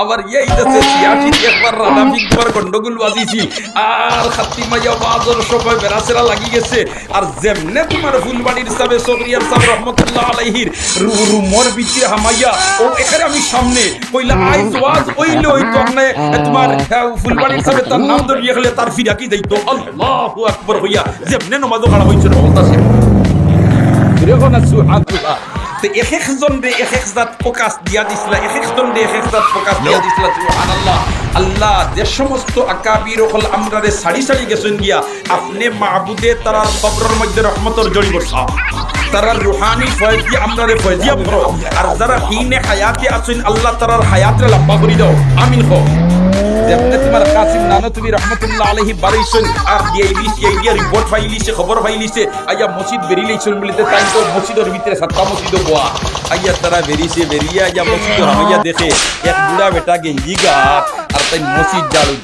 আবার এই দেশে 86 একবার রানাফিক দুবার গন্ডগোল বাজিছি আর খাতি মাইয়া বাজর সময় বেড়াচেরা লাগি গেছে আর যেমনে তোমার ফুলবাড়ির সাবে সগরিয়ার সাহেব রহমতুল্লাহ আলাইহির রুমর ভিতরে হামাইয়া ও এখানে আমি সামনে কইলা আইজ ওয়াজ ওইলে ওই তরনে তোমার ফুলবাড়ির সাবে তার নাম ধরিয়ে গেলে তার ফিরা কি দাইতো আল্লাহু আকবার হইয়া যেমনে নমাজও খাড়া হইছিল বলতাছে দেখুন সুবহানাল্লাহ তে এক একজন রে এক এক জাত ফোকাস দিয়া দিছিলা এক একজন রে এক এক জাত ফোকাস দিয়া দিছিলা সুবহানাল্লাহ আল্লাহ যে সমস্ত আকাবির হল আমরা রে সাড়ি সাড়ি গেছেন গিয়া আপনি মাহবুদে তারার কবরের মধ্যে রহমতের জড়ি বসা তারার রুহানি ফয়েজ দিয়ে আমরা রে ফয়েজিয়া করো আর যারা হিনে হায়াতে আছেন আল্লাহ তারার হায়াতরে লম্বা করে দাও আমিন হো যেমনে তোমার কাসিম নানতুবি রহমতুল্লাহ আলাইহি বাড়াইছেন আর দিয়ে রিপোর্ট ফাইলিছে খবর ফাইলিছে আইয়া মসজিদ বেরিয়েছেন বলিতে তাই তো মসজিদের ভিতরে সাতটা মসজিদ বোয়া আইয়া তারা বেরিয়েছে বেরিয়ে আইয়া মসজিদ হামাইয়া দেখে এক বুড়া বেটা গেঞ্জি গা আর তাই মসজিদ জালু